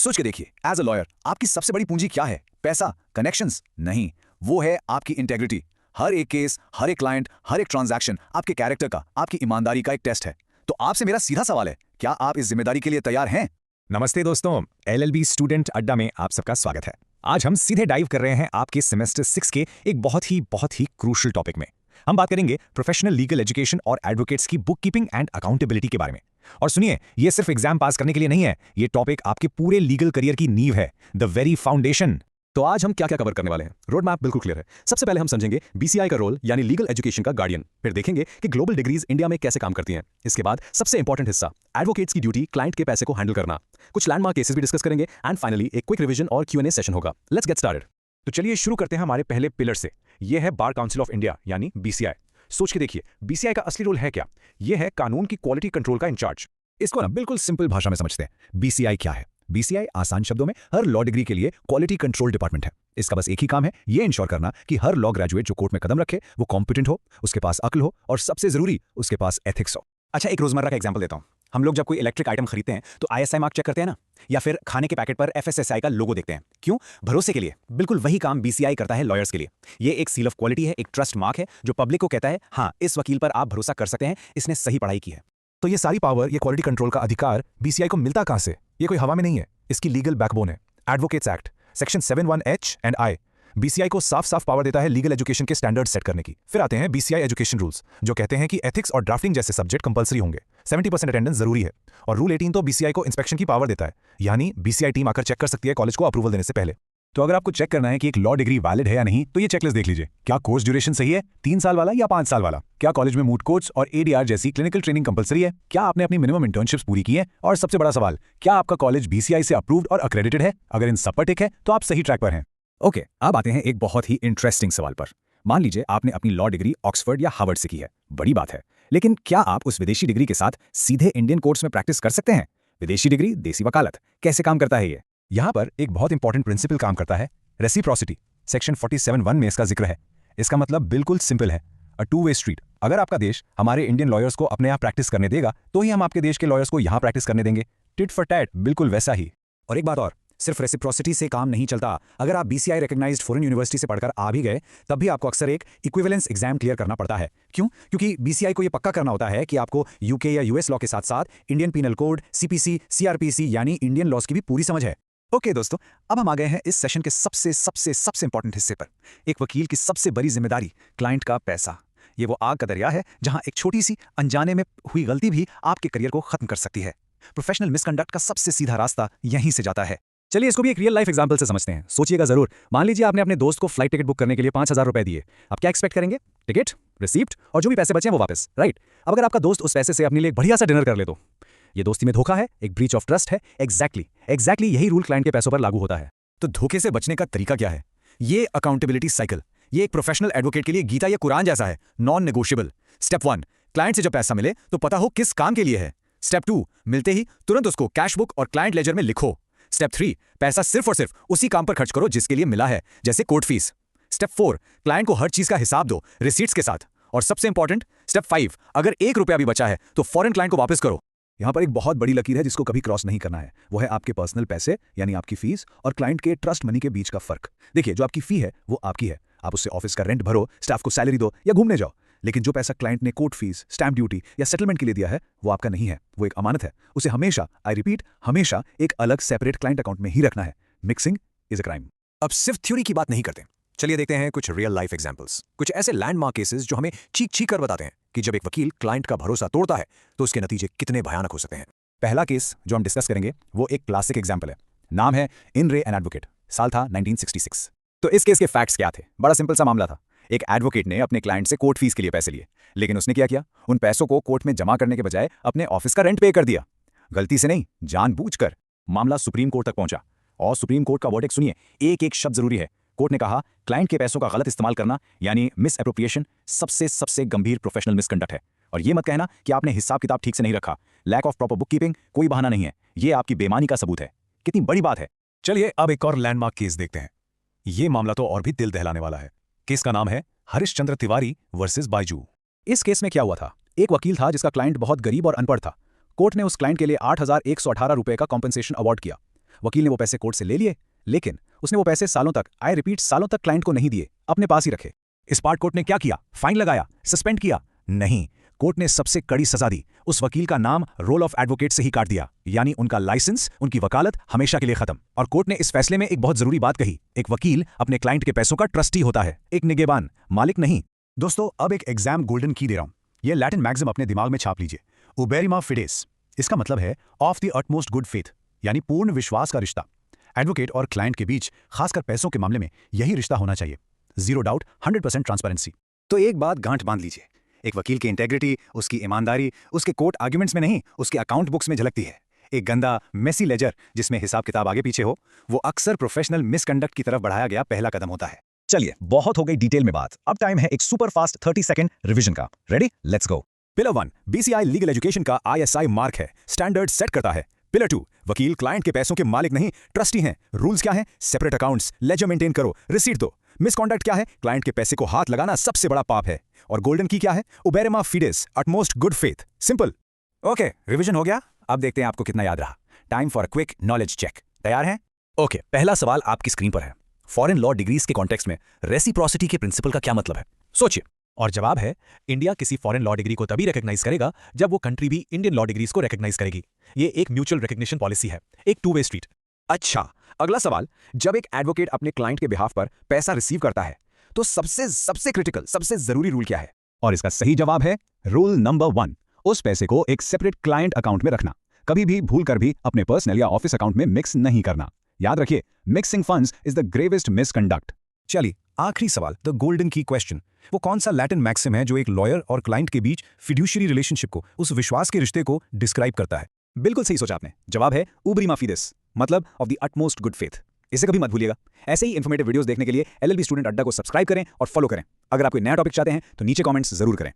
सोच के देखिए, एज अ लॉयर आपकी सबसे बड़ी पूंजी क्या है? पैसा, कनेक्शंस? नहीं, वो है आपकी इंटेग्रिटी। हर एक केस, हर एक क्लाइंट, हर एक ट्रांजैक्शन आपके कैरेक्टर का, आपकी ईमानदारी का एक टेस्ट है। तो आपसे मेरा सीधा सवाल है, क्या आप इस जिम्मेदारी के लिए तैयार हैं? नमस्ते दोस्तों, एलएलबी स्टूडेंट अड्डा में आप सबका स्वागत है। आज हम सीधे डाइव कर रहे हैं आपके सेमेस्टर 6 के एक बहुत ही क्रूशियल टॉपिक में। हम बात करेंगे प्रोफेशनल लीगल एजुकेशन और एडवोकेट्स की बुक कीपिंग एंड अकाउंटेबिलिटी के बारे में। और सुनिए, ये सिर्फ एग्जाम पास करने के लिए नहीं है, ये टॉपिक आपके पूरे लीगल करियर की नींव है, द वेरी फाउंडेशन। तो आज हम क्या क्या कवर करने वाले हैं? रोड मैप बिल्कुल क्लियर है। सबसे पहले हम समझेंगे बीसीआई का रोल यानी लीगल एजुकेशन का गार्डियन। फिर देखेंगे कि ग्लोबल डिग्रीज इंडिया में कैसे काम करती हैं। इसके बाद सबसे इंपॉर्टेंट हिस्सा, एडवोकेट्स की ड्यूटी क्लाइंट के पैसे को हैंडल करना। कुछ लैंडमार्क केसेस भी डिस्कस करेंगे एंड फाइनली एक क्विक रिवीजन और Q&A सेशन होगा। Let's get started. तो चलिए शुरू करते हैं हमारे पहले पिलर से। यह है बार काउंसिल ऑफ इंडिया यानी बीसीआई। सोच के देखिए, बीसीआई का असली रोल है क्या? यह है कानून की क्वालिटी कंट्रोल का इंचार्ज। इसको ना बिल्कुल सिंपल भाषा में समझते हैं। बीसीआई क्या है? बीसीआई आसान शब्दों में हर लॉ डिग्री के लिए क्वालिटी कंट्रोल डिपार्टमेंट है। इसका बस एक ही काम है, ये इंश्योर करना कि हर लॉ ग्रेजुएट जो कोर्ट में कदम रखे वो कॉम्पिटेंट हो, उसके पास अक्ल हो और सबसे जरूरी उसके पास एथिक्स हो। अच्छा, एक रोजमर्रा का एग्जांपल देता हूं। हम लोग जब कोई इलेक्ट्रिक आइटम खरीदते हैं तो आईएसआई मार्क चेक करते हैं ना, या फिर खाने के पैकेट पर एफएसएसआई का लोगो देखते हैं। क्यों? भरोसे के लिए। बिल्कुल वही काम बीसीआई करता है लॉयर्स के लिए। ये एक सील ऑफ क्वालिटी है, एक ट्रस्ट मार्क है जो पब्लिक को कहता है हाँ, इस वकील पर आप भरोसा कर सकते हैं, इसने सही पढ़ाई की है। तो ये सारी पावर, ये क्वालिटी कंट्रोल का अधिकार बीसीआई को मिलता कहां से? ये कोई हवा में नहीं है, इसकी लीगल बैकबोन है advocates act section 71H and I। BCI को साफ साफ पावर देता है लीगल एजुकेशन के स्टैंडर्ड सेट करने की। फिर आते हैं बीसीआई एजुकेशन रूल्स, जो कहते हैं कि एथिक्स और ड्राफ्टिंग जैसे सब्जेक्ट कंपलसरी होंगे, 70% अटेंडेंस जरूरी है। और रूल 18 तो बीसीआई को इंस्पेक्शन की पावर देता है, यानी बीसीआई टीम आकर चेक कर सकती है कॉलेज को अप्रूवल देने से पहले। तो अगर आपको चेक करना है कि एक लॉ डिग्री वैलिड है या नहीं, तो ये चेकलिस्ट देख लीजिए। क्या कोर्स ड्यूरेशन सही है, 3 साल वाला या 5 साल वाला? क्या कॉलेज में मूट कोर्स और एडीआर जैसी क्लिनिकल ट्रेनिंग कंपलसरी है? क्या आपने अपनी मिनिमम इंटर्नशिप्स पूरी की है? और सबसे बड़ा सवाल, क्या आपका कॉलेज बीसीआई से अप्रूव्ड और अक्रेडिटेड है? अगर इन सब पर टिक है तो आप सही ट्रैक पर हैं। ओके, अब आते हैं एक बहुत ही इंटरेस्टिंग सवाल पर। मान लीजिए आपने अपनी लॉ डिग्री ऑक्सफोर्ड या हार्वर्ड से की है, बड़ी बात है। लेकिन क्या आप उस विदेशी डिग्री के साथ सीधे इंडियन कोर्ट्स में प्रैक्टिस कर सकते हैं? विदेशी डिग्री, देसी वकालत, कैसे काम करता है ये? यहाँ पर एक बहुत इंपॉर्टेंट प्रिंसिपल काम करता है, रेसिप्रोसिटी। सेक्शन 47(1) में इसका जिक्र है। इसका मतलब बिल्कुल सिंपल है, अ टू वे स्ट्रीट। अगर आपका देश हमारे इंडियन लॉयर्स को अपने यहाँ प्रैक्टिस करने देगा तो ही हम आपके देश के लॉयर्स को यहाँ प्रैक्टिस करने देंगे। टिट फॉर टैट, बिल्कुल वैसा ही। और एक बात और, सिर्फ रेसिप्रोसिटी से काम नहीं चलता। अगर आप बीसीआई रिकॉग्नाइज्ड फॉरेन यूनिवर्सिटी से पढ़कर आ भी गए, तब भी आपको अक्सर एक इक्विवेलेंस एग्जाम क्लियर करना पड़ता है। क्यों? क्योंकि बीसीआई को यह पक्का करना होता है कि आपको यूके या यूएस लॉ के साथ साथ Indian penal code, CPC, CrPC यानी इंडियन लॉज की भी पूरी समझ है। ओके दोस्तों, अब हम आ गए हैं इस सेशन के सबसे इंपॉर्टेंट हिस्से पर। एक वकील की सबसे बड़ी जिम्मेदारी, क्लाइंट का पैसा। ये वो आग का दरिया है जहां एक छोटी सी अनजाने में हुई गलती भी आपके करियर को खत्म कर सकती है। प्रोफेशनल मिसकंडक्ट का सबसे सीधा रास्ता यहीं से जाता है। चलिए इसको भी एक रियल लाइफ एग्जांपल से समझते हैं। सोचिएगा जरूर। मान लीजिए आपने अपने दोस्त को फ्लाइट टिकट बुक करने के लिए 5,000 रुपए दिए। आप क्या एक्सपेक्ट करेंगे? टिकट, रिसीप्ट और जो भी पैसे बचे हैं वो वापस, राइट? अब अगर आपका दोस्त उस पैसे से अपने लिए एक बढ़िया सा डिनर कर ले तो ये दोस्ती में धोखा है, एक ब्रीच ऑफ ट्रस्ट है। एग्जैक्टली यही रूल क्लाइंट के पैसों पर लागू होता है। तो धोखे से बचने का तरीका क्या है? ये अकाउंटेबिलिटी साइकिल, ये एक प्रोफेशनल एडवोकेट के लिए गीता या कुरान जैसा है, नॉन नेगोशिएबल। स्टेप 1, क्लाइंट से जब पैसा मिले तो पता हो किस काम के लिए है। स्टेप 2, मिलते ही तुरंत उसको कैश बुक और क्लाइंट लेजर में लिखो। स्टेप 3, पैसा सिर्फ और सिर्फ उसी काम पर खर्च करो जिसके लिए मिला है, जैसे कोर्ट फीस। स्टेप 4, क्लाइंट को हर चीज का हिसाब दो रिसीट्स के साथ। और सबसे इंपॉर्टेंट स्टेप 5, अगर 1 रुपया भी बचा है तो फॉरेन क्लाइंट को वापस करो। यहां पर एक बहुत बड़ी लकीर है जिसको कभी क्रॉस नहीं करना है। वो है आपके पर्सनल पैसे यानी आपकी फीस और क्लाइंट के ट्रस्ट मनी के बीच का फर्क। देखिए, जो आपकी फी है वो आपकी है, आप उससे ऑफिस का रेंट भरो, स्टाफ को सैलरी दो या घूमने जाओ। लेकिन जो पैसा क्लाइंट ने कोर्ट फीस, स्टैंप ड्यूटी या सेटलमेंट के लिए दिया है वो आपका नहीं है, वो एक अमानत है। उसे हमेशा, आई रिपीट, हमेशा एक अलग सेपरेट क्लाइंट अकाउंट में ही रखना है। Mixing is a crime. अब सिर्फ थ्योरी की बात नहीं करते, चलिए देखते हैं कुछ रियल लाइफ एग्जांपल्स, कुछ ऐसे लैंडमार्क केसेस जो हमें चीख कर बताते हैं कि जब एक वकील क्लाइंट का भरोसा तोड़ता है तो उसके नतीजे कितने भयानक हो सकते हैं। पहला केस जो हम डिस्कस करेंगे वो एक क्लासिक एग्जांपल है। नाम है इन रे एंड एडवोकेट। साल था 1966। तो इस केस के फैक्ट्स क्या थे? बड़ा सिंपल सा मामला था। एक एडवोकेट ने अपने क्लाइंट से कोर्ट फीस के लिए पैसे लिए, लेकिन उसने क्या किया? उन पैसों को कोर्ट में जमा करने के बजाय अपने ऑफिस का रेंट पे कर दिया। गलती से नहीं, जानबूझकर। मामला सुप्रीम कोर्ट तक पहुंचा और सुप्रीम कोर्ट का वर्डिक्ट सुनिए, एक एक शब्द जरूरी है। कोर्ट ने कहा क्लाइंट के पैसों का गलत इस्तेमाल करना यानी मिस एप्रोप्रिएशन सबसे गंभीर प्रोफेशनल मिसकंडक्ट है। और ये मत कहना कि आपने हिसाब किताब ठीक से नहीं रखा। Lack of proper book keeping कोई बहाना नहीं है, ये आपकी बेईमानी का सबूत है। कितनी बड़ी बात है। चलिए अब एक और लैंडमार्क केस देखते हैं। ये मामला तो और भी दिल दहलाने वाला है। केस का नाम है हरिश्चंद्र तिवारी वर्सेस बायजू। इस केस में क्या हुआ था? एक वकील था जिसका क्लाइंट बहुत गरीब और अनपढ़ था। कोर्ट ने उस क्लाइंट के लिए 8,118 रुपए का कॉम्पेंसेशन अवार्ड किया। वकील ने वो पैसे कोर्ट से ले लिए, लेकिन उसने वो पैसे सालों तक, आई रिपीट सालों तक क्लाइंट को नहीं दिए, अपने पास ही रखे। इस पार्ट कोर्ट ने क्या किया? फाइन लगाया, सस्पेंड किया? नहीं, कोर्ट ने सबसे कड़ी सजा दी। उस वकील का नाम रोल ऑफ एडवोकेट से ही काट दिया, यानी उनका लाइसेंस, उनकी वकालत हमेशा के लिए खत्म। और कोर्ट ने इस फैसले में एक बहुत जरूरी बात कही, एक वकील अपने क्लाइंट के पैसों का ट्रस्टी होता है, एक निगहबान, मालिक नहीं। दोस्तों, अब एक एग्जाम गोल्डन की दे रहा हूं। ये लैटिन मैक्सिम अपने दिमाग में छाप लीजिए, उबेरिमा फिडेस। इसका मतलब है of the utmost good faith, यानी पूर्ण विश्वास का रिश्ता। एडवोकेट और क्लाइंट के बीच, खासकर पैसों के मामले में, यही रिश्ता होना चाहिए। 0 डाउट, 100% ट्रांसपेरेंसी। तो एक बात गांठ बांध लीजिए, एक वकील की इंटेग्रिटी, उसकी ईमानदारी, उसके कोर्ट आर्ग्यूमेंट्स में नहीं, उसके अकाउंट बुक्स में झलकती है। एक गंदा मेसी लेजर जिसमें हिसाब किताब आगे पीछे हो, वो अक्सर प्रोफेशनल मिसकंडक्ट की तरफ बढ़ाया गया पहला कदम होता है। चलिए, बहुत हो गई डिटेल में बात, अब टाइम है एक सुपर फास्ट 30 सेकंड रिवीजन का। Ready? Let's go. Pillar 1, BCI legal education का ISI मार्क है, स्टैंडर्ड सेट करता है। पिलर 2, वकील क्लाइंट के पैसों के मालिक नहीं, ट्रस्टी हैं। रूल्स क्या हैं? सेपरेट अकाउंट्स, लेजर मेंटेन करो, रिसीट दो। मिसकॉन्डक्ट क्या है? क्लाइंट के पैसे को हाथ लगाना सबसे बड़ा पाप है। और गोल्डन की क्या है? उबेरिमा फिडेस, utmost good faith. Simple. Okay, revision हो गया, अब देखते हैं आपको कितना याद रहा। Time for a quick knowledge check. तैयार हैं? ओके, पहला सवाल आपकी स्क्रीन पर है। फॉरेन लॉ डिग्रीज के कॉन्टेक्स्ट में रेसिप्रोसिटी के प्रिंसिपल का क्या मतलब है? सोचिए। और जवाब है, इंडिया किसी फॉरेन लॉ डिग्री को तभी रिकॉग्नाइज करेगा जब वो कंट्री भी इंडियन लॉ डिग्रीज को रिकॉग्नाइज करेगी। ये एक म्यूचुअल रिकॉग्निशन पॉलिसी है, एक टू वे स्ट्रीट। अच्छा, अगला सवाल, जब एक एडवोकेट अपने क्लाइंट के बिहाफ पर पैसा रिसीव करता है, तो सबसे क्रिटिकल, सबसे जरूरी रूल क्या है? और इसका सही जवाब है रूल नंबर 1, उस पैसे को एक सेपरेट क्लाइंट अकाउंट में रखना। कभी भी भूल कर भी अपने पर्सनल या ऑफिस अकाउंट में मिक्स नहीं करना। याद रखिए, mixing funds is the gravest misconduct. चलिए, आखिरी सवाल, द गोल्डन की क्वेश्चन। वो कौन सा लैटिन मैक्सिम है जो एक लॉयर और क्लाइंट के बीच फिड्यूशियरी रिलेशनशिप को, उस विश्वास के रिश्ते को डिस्क्राइब करता है? बिल्कुल सही सोचा आपने, जवाब है उबेरिमा फिडेस, मतलब of the utmost good faith. इसे कभी मत भूलिएगा। ऐसे ही इन्फॉर्मेटिव वीडियोस देखने के लिए LLB स्टूडेंट अड्डा को सब्सक्राइब करें और फॉलो करें। अगर आप कोई नया टॉपिक चाहते हैं तो नीचे कमेंट्स जरूर करें।